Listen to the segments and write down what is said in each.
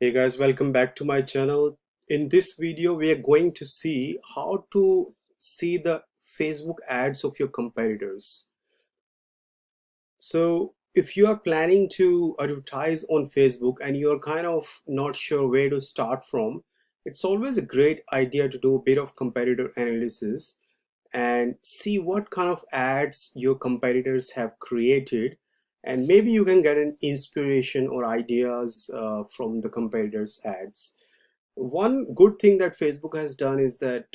Hey guys, welcome back to my channel. In this video, we are going to see how to see the Facebook ads of your competitors. So if you are planning to advertise on Facebook and you're kind of not sure where to start from, it's always a great idea to do a bit of competitor analysis and see what kind of ads your competitors have created, and maybe you can get an inspiration or ideas from the competitors ads. One good thing that Facebook has done is that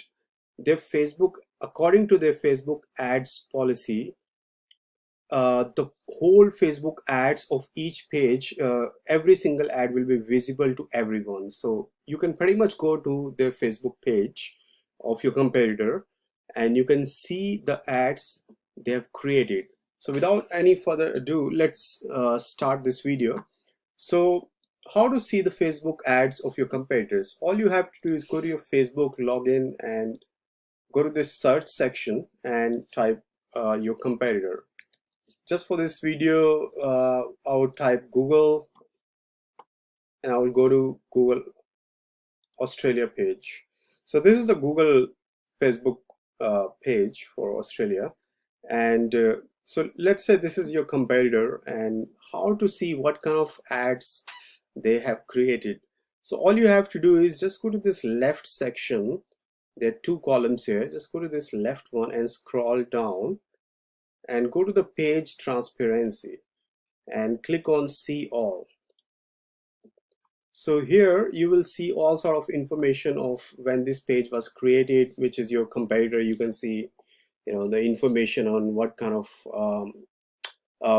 according to their Facebook ads policy, the whole Facebook ads of each page, every single ad will be visible to everyone. So you can pretty much go to their Facebook page of your competitor and you can see the ads they have created. So without any further ado, let's start this video. So how to see the Facebook ads of your competitors? All you have to do is go to your Facebook login and go to this search section and type your competitor. Just for this video, I would type Google and I will go to Google Australia page. So this is the Google Facebook page for Australia. And so let's say this is your competitor and how to see what kind of ads they have created. So all you have to do is just go to this left section. There are two columns here. Just go to this left one and scroll down and go to the page transparency and click on see all. So here you will see all sort of information of when this page was created, which is your competitor. You can see, the information on what kind of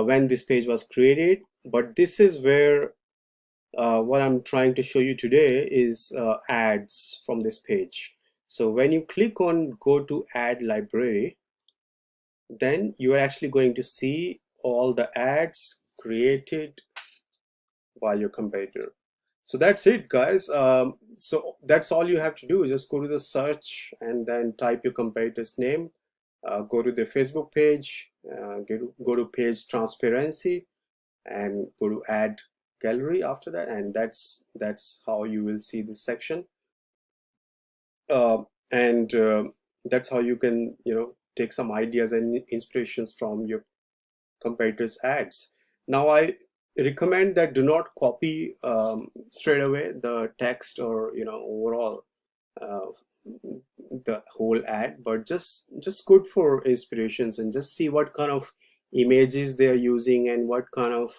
when this page was created. But this is where what I'm trying to show you today is ads from this page. So when you click on go to ad library, then you are actually going to see all the ads created by your competitor. So that's it, guys. So that's all you have to do. Just go to the search and then type your competitor's name. Go to the Facebook page, go to page transparency and go to add gallery after that, and that's how you will see this section. And that's how you can take some ideas and inspirations from your competitors ads. Now I recommend that do not copy straight away the text or overall uh, the whole ad, but just good for inspirations and just see what kind of images they are using and what kind of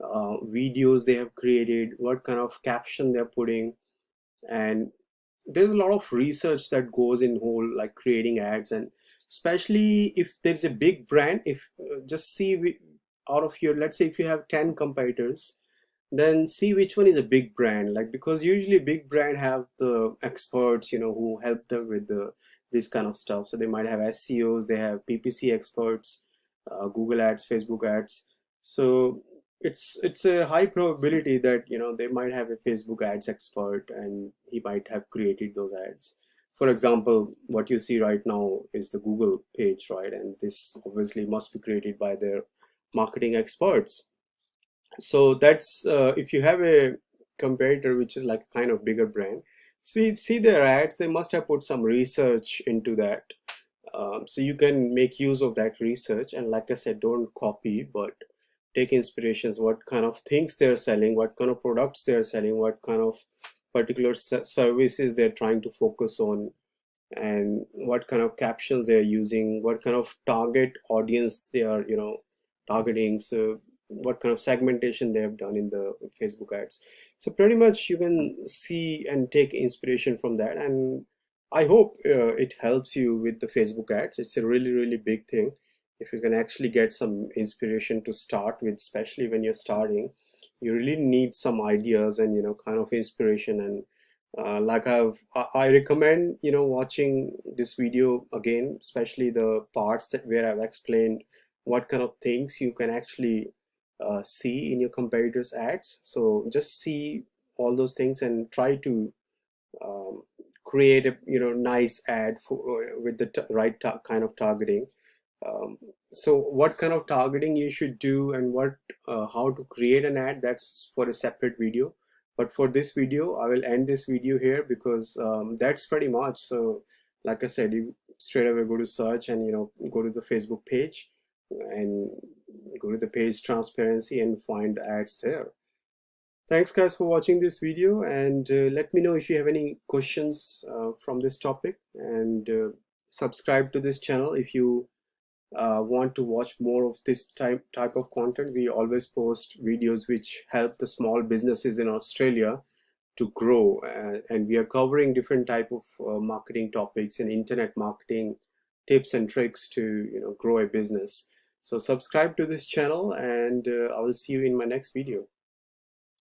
videos they have created, what kind of caption they're putting. And there's a lot of research that goes in whole like creating ads, and especially if there's a big brand, if just see out of your, let's say if you have 10 competitors, then see which one is a big brand, like, because usually big brand have the experts who help them with this kind of stuff. So they might have SEOs, they have PPC experts, Google ads, Facebook ads. So it's a high probability that they might have a Facebook ads expert and he might have created those ads. For example, what you see right now is the Google page, right? And this obviously must be created by their marketing experts. So that's if you have a competitor which is like a kind of bigger brand, see their ads, they must have put some research into that. So you can make use of that research, and like I said, don't copy but take inspirations, what kind of things they're selling, what kind of products they're selling, what kind of particular services they're trying to focus on, and what kind of captions they're using, what kind of target audience they are targeting. So what kind of segmentation they have done in the Facebook ads. So pretty much you can see and take inspiration from that, and I hope it helps you with the Facebook ads. It's a really big thing. If you can actually get some inspiration to start with, especially when you're starting, you really need some ideas and kind of inspiration. And like I recommend watching this video again, especially the parts that where I've explained what kind of things you can actually see in your competitors ads. So just see all those things and try to um, create a nice ad for with the right kind of targeting. um, so what kind of targeting you should do and what how to create an ad, that's for a separate video. But for this video, I will end this video here because that's pretty much. So like I said, you straight away go to search and go to the Facebook page and go to the page transparency and find the ads there. Thanks guys for watching this video, and let me know if you have any questions from this topic, and subscribe to this channel if you want to watch more of this type of content. We always post videos which help the small businesses in Australia to grow, and we are covering different type of marketing topics and internet marketing tips and tricks to grow a business. So subscribe to this channel, and I will see you in my next video.